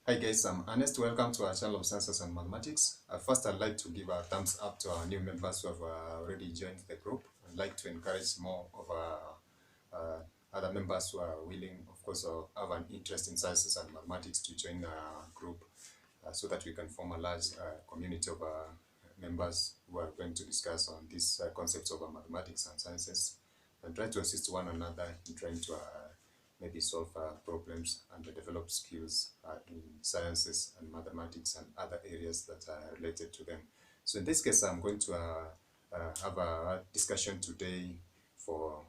Hi guys, I'm Ernest. Welcome to our channel of Sciences and Mathematics. First, I'd like to give a thumbs up to our new members who have already joined the group. I'd like to encourage more of our other members who are willing, of course, have an interest in sciences and mathematics to join our group so that we can form a large community of members who are going to discuss on these concepts of mathematics and sciences and try to assist one another in trying to maybe solve problems and develop skills in sciences and mathematics and other areas that are related to them. So in this case, I'm going to have a discussion today for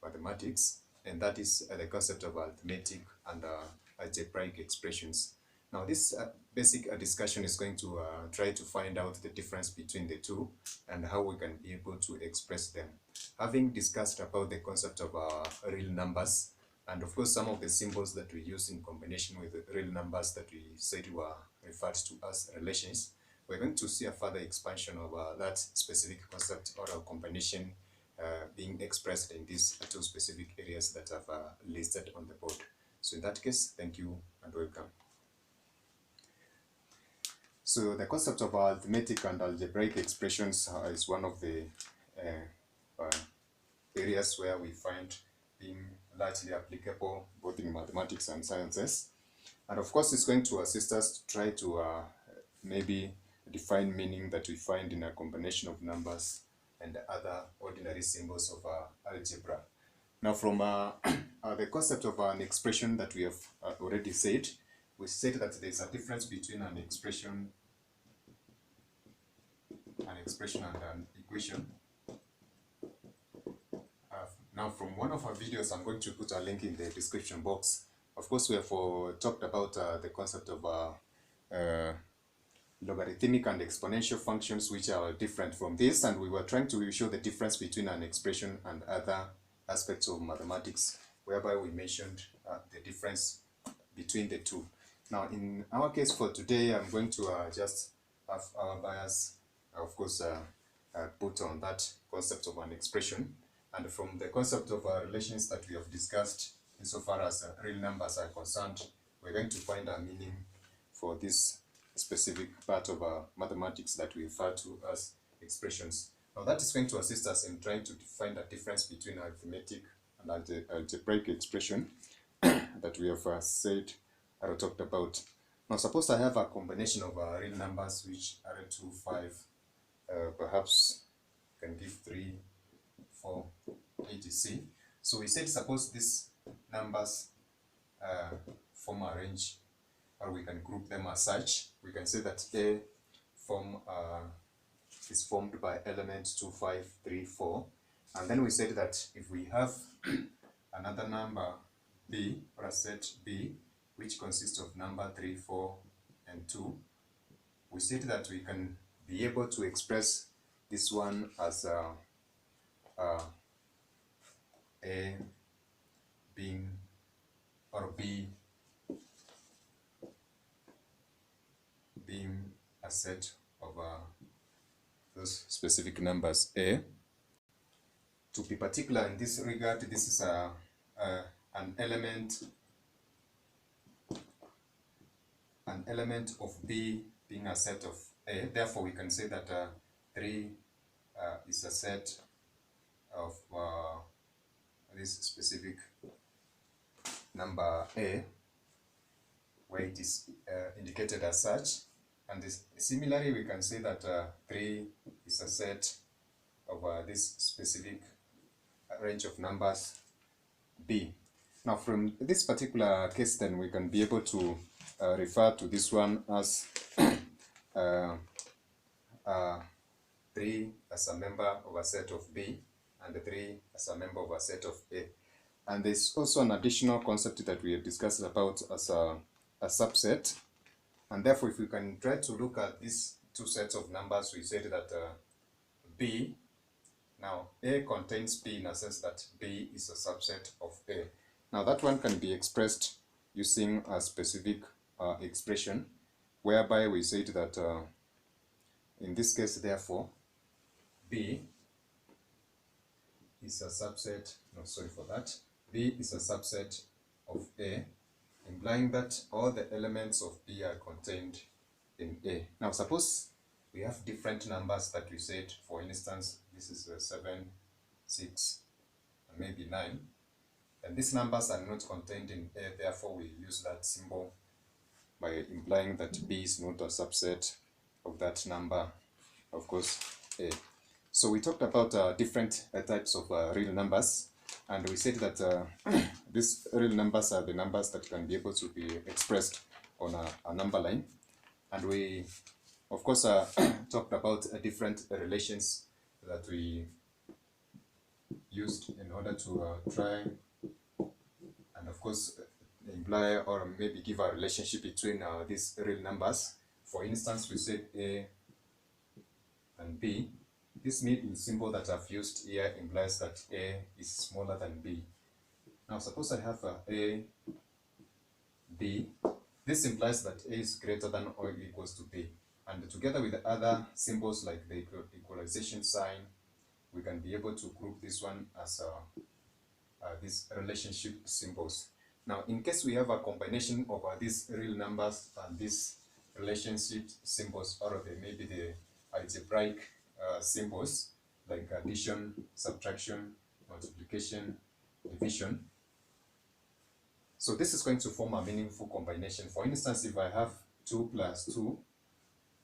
mathematics, and that is the concept of arithmetic and algebraic expressions. Now this basic discussion is going to try to find out the difference between the two and how we can be able to express them. Having discussed about the concept of real numbers, and of course some of the symbols that we use in combination with the real numbers that we said were referred to as relations, we're going to see a further expansion of that specific concept or a combination being expressed in these two specific areas that I've listed on the board. So in that case, thank you and welcome. So the concept of arithmetic and algebraic expressions is one of the areas where we find being largely applicable both in mathematics and sciences. And of course, it's going to assist us to try to maybe define meaning that we find in a combination of numbers and other ordinary symbols of algebra. Now, from the concept of an expression that we have already said, we said that there's a difference between an expression and an equation. Now, from one of our videos, I'm going to put a link in the description box. Of course, we have talked about the concept of logarithmic and exponential functions, which are different from this, and we were trying to show the difference between an expression and other aspects of mathematics, whereby we mentioned the difference between the two. Now, in our case for today, I'm going to just have our bias, of course, put on that concept of an expression. And from the concept of relations that we have discussed, insofar as real numbers are concerned, we're going to find a meaning for this specific part of mathematics that we refer to as expressions. Now that is going to assist us in trying to find the difference between arithmetic and algebraic expression that we have said or talked about. Now suppose I have a combination of real numbers which are 2, 5, perhaps can give 3, 4, etc. So we said suppose these numbers form a range, or we can group them as such. We can say that A is formed by elements 2, 5, 3, 4. And then we said that if we have another number B, or a set B, which consists of number 3, 4, and 2, we said that we can be able to express this one as A being, or B being a set of those specific numbers A. To be particular in this regard, this is an element of B being a set of A. Therefore, we can say that 3 is a set of this specific number A, where it is indicated as such. And similarly, we can say that 3 is a set of this specific range of numbers B. Now, from this particular case, then we can be able to refer to this one as 3 as a member of a set of B, and 3 as a member of a set of A. And there's also an additional concept that we have discussed about as a subset. And therefore, if we can try to look at these two sets of numbers, we said that B, now A contains B in a sense that B is a subset of A. Now that one can be expressed using a specific expression, whereby we said that in this case, therefore, B is a subset, no, sorry for that, B is a subset of A implying that all the elements of B are contained in A. Now suppose we have different numbers that we said, for instance, this is 7, 6, and maybe 9, and these numbers are not contained in A, therefore we use that symbol by implying that B is not a subset of that number, of course, A. So we talked about different types of real numbers, and we said that these real numbers are the numbers that can be able to be expressed on a number line. And we, of course, talked about different relations that we used in order to try and, of course, imply or maybe give a relationship between these real numbers. For instance, we said A and B. This middle symbol that I've used here implies that A is smaller than B. Now suppose I have A, B. This implies that A is greater than or equals to B. And together with the other symbols like the equalization sign, we can be able to group this one as these relationship symbols. Now, in case we have a combination of these real numbers and these relationship symbols, or maybe the algebraic symbols like addition, subtraction, multiplication, division. So this is going to form a meaningful combination. For instance, if I have 2 plus 2,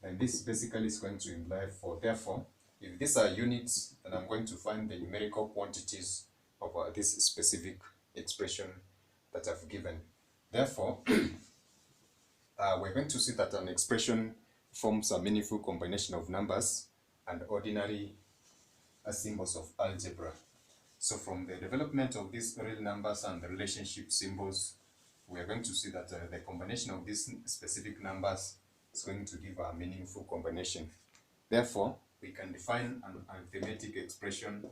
then this basically is going to imply 4. Therefore, if these are units, then I'm going to find the numerical quantities of this specific expression that I've given. Therefore, we're going to see that an expression forms a meaningful combination of numbers and ordinary symbols of algebra. So from the development of these real numbers and the relationship symbols, we are going to see that the combination of these specific numbers is going to give a meaningful combination. Therefore, we can define an arithmetic expression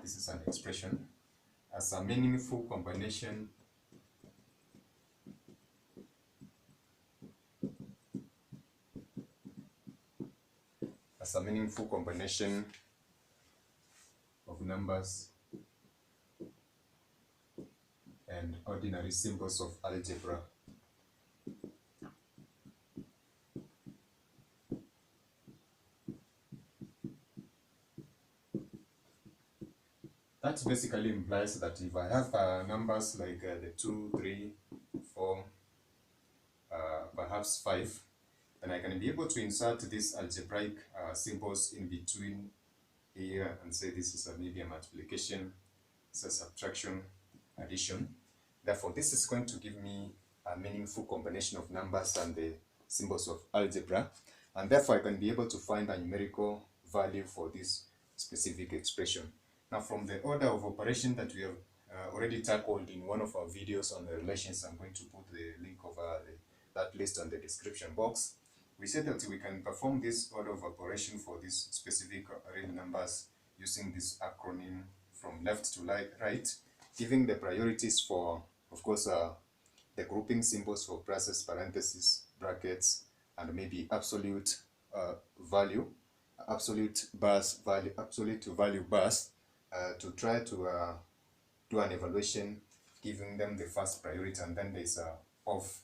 this is an expression as a meaningful combination of numbers and ordinary symbols of algebra. That basically implies that if I have numbers like the 2, 3, 4, perhaps 5, then I can be able to insert these algebraic symbols in between here and say this is maybe a multiplication, this is a subtraction, addition. Therefore, this is going to give me a meaningful combination of numbers and the symbols of algebra, and therefore I can be able to find a numerical value for this specific expression. Now, from the order of operation that we have already tackled in one of our videos on the relations, I'm going to put the link of that list on the description box. We said that we can perform this order of operation for these specific real numbers using this acronym from left to right, giving the priorities for, of course, the grouping symbols for braces, parentheses, brackets, and maybe absolute value, absolute value bars, to try to do an evaluation, giving them the first priority, and then there's off,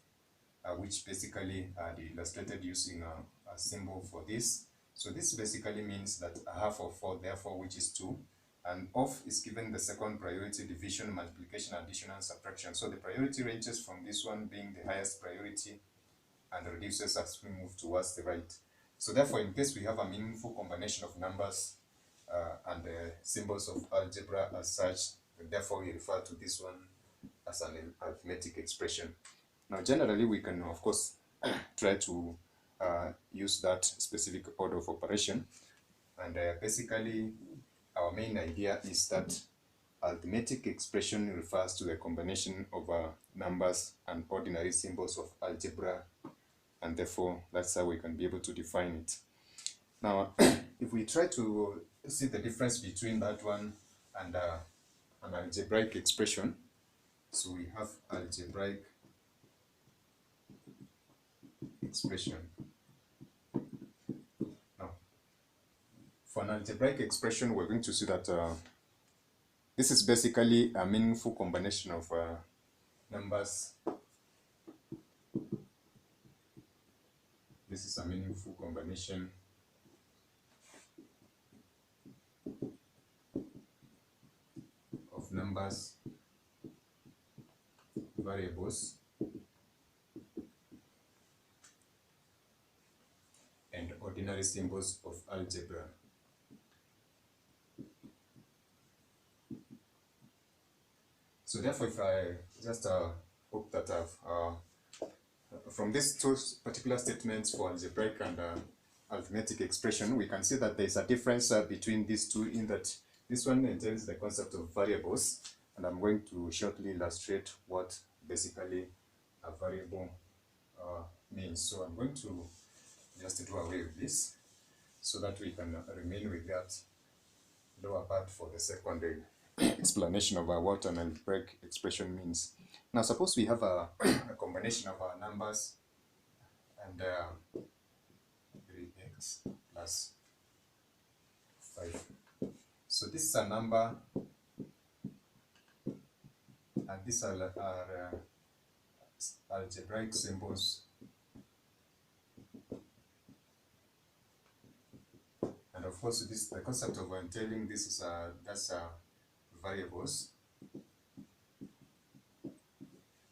which basically they illustrated using a symbol for this. So this basically means that a half of 4, therefore, which is 2, and off is given the second priority, division, multiplication, addition, and subtraction. So the priority ranges from this one being the highest priority and reduces as we move towards the right. So therefore, in case we have a meaningful combination of numbers and the symbols of algebra as such, and therefore we refer to this one as an arithmetic expression. Now, generally, we can, of course, try to use that specific order of operation. And basically, our main idea is that arithmetic expression refers to the combination of numbers and ordinary symbols of algebra, and therefore, that's how we can be able to define it. Now, if we try to see the difference between that one and an algebraic expression, so we have algebraic expression. Now, for an algebraic expression, we're going to see that This is basically a meaningful combination of numbers. This is a meaningful combination of numbers, variables, and ordinary symbols of algebra. So therefore, if I just hope that from these two particular statements for algebraic and arithmetic expression, we can see that there is a difference between these two, in that this one entails the concept of variables, and I'm going to shortly illustrate what basically a variable means. So I'm going to just do away with this so that we can remain with that lower part for the secondary explanation of what an algebraic expression means. Now suppose we have a combination of our numbers and 3x plus 5. So this is a number and these are algebraic symbols, and of course this the concept of entailing this is that's variables,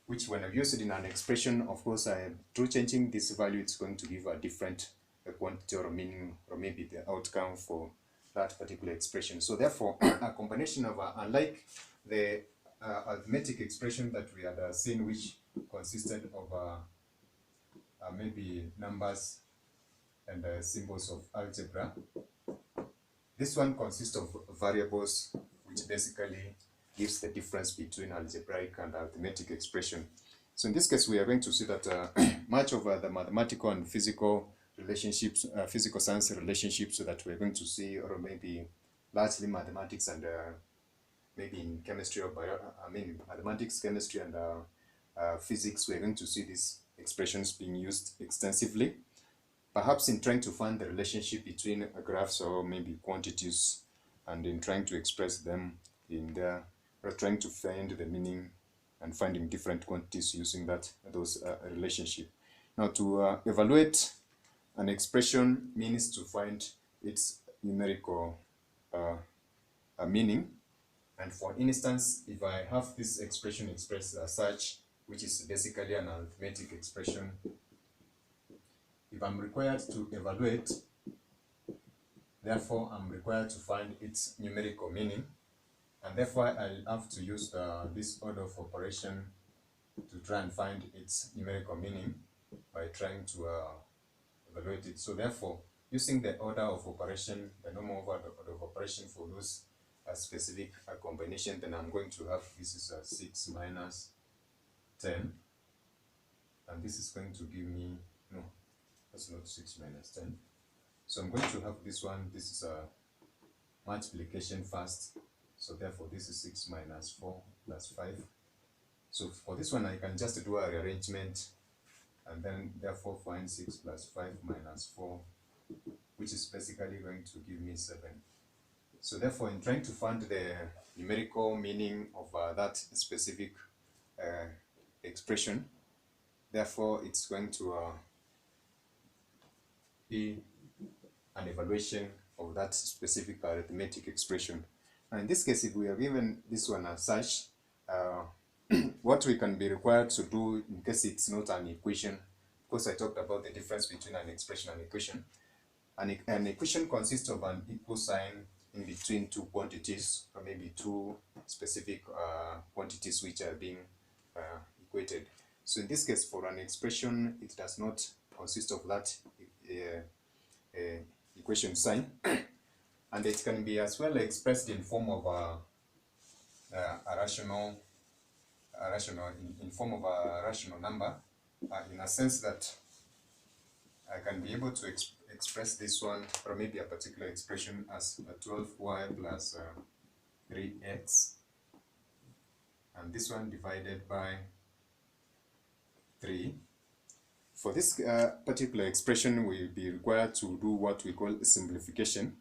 which when I've used it in an expression, of course through changing this value it's going to give a different quantity or meaning, or maybe the outcome for that particular expression. So therefore a combination of unlike the arithmetic expression that we had seen, which consisted of maybe numbers and symbols of algebra, this one consists of variables, which basically gives the difference between algebraic and arithmetic expression. So in this case, we are going to see that much of the mathematical and physical relationships, physical science relationships that we're going to see, or maybe largely mathematics and maybe in chemistry or mathematics, chemistry, and physics, we're going to see these expressions being used extensively, perhaps in trying to find the relationship between graphs or maybe quantities, and in trying to express them in there, or trying to find the meaning and finding different quantities using those relationship. Now to evaluate an expression means to find its numerical meaning. And for instance, if I have this expression expressed as such, which is basically an arithmetic expression, if I'm required to evaluate, therefore I'm required to find its numerical meaning, and therefore I'll have to use this order of operation to try and find its numerical meaning by trying to evaluate it. So therefore, using the order of operation, the normal order of operation for those specific combination, then I'm going to have, this is 6 minus 10, and this is going to give me, no, that's not 6 minus 10. So I'm going to have this one, this is a multiplication first, so therefore this is 6 minus 4 plus 5. So for this one I can just do a rearrangement and then therefore find 6 plus 5 minus 4, which is basically going to give me 7. So therefore, in trying to find the numerical meaning of that specific expression, therefore it's going to be an evaluation of that specific arithmetic expression. And in this case, if we are given this one as such, what we can be required to do in case it's not an equation, because I talked about the difference between an expression and equation. An equation consists of an equal sign in between two quantities, or maybe two specific quantities which are being equated. So in this case, for an expression, it does not consist of that equation sign, and it can be as well expressed in form of a rational number, in a sense that I can be able to express this one, or maybe a particular expression, as 12y plus 3x, and this one divided by 3. For this particular expression, we'll be required to do what we call simplification.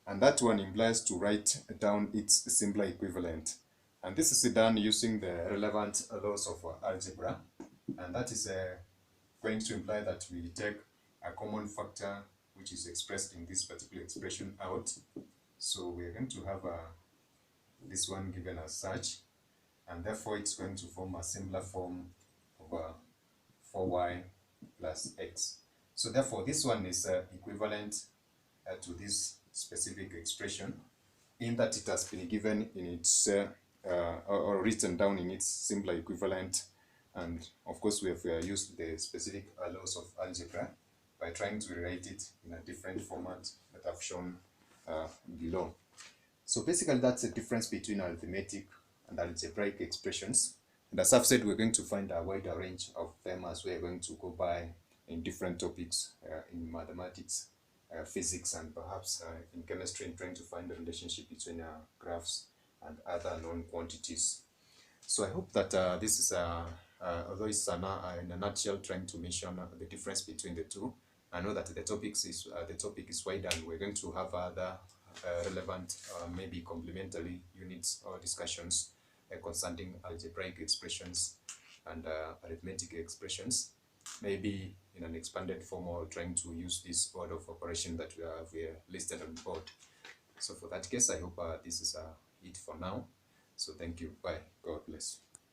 And that one implies to write down its simpler equivalent. And this is done using the relevant laws of algebra. And that is going to imply that we take a common factor which is expressed in this particular expression out. So we're going to have this one given as such, and therefore it's going to form a simpler form of 4y plus x. So therefore this one is equivalent to this specific expression, in that it has been given in its or written down in its simpler equivalent. And of course we have used the specific laws of algebra by trying to rewrite it in a different format that I've shown below. So basically that's the difference between arithmetic and algebraic expressions. And as I've said, we're going to find a wider range of them as we're going to go by in different topics in mathematics, physics, and perhaps in chemistry, in trying to find the relationship between graphs and other known quantities. So I hope that this is, although it's in a nutshell trying to mention the difference between the two, I know that the topic is wide, and we're going to have other relevant, maybe complementary units or discussions concerning algebraic expressions and arithmetic expressions, maybe in an expanded form, or trying to use this order of operation that we have listed on board. So for that case, I hope this is it for now. So thank you. Bye. God bless.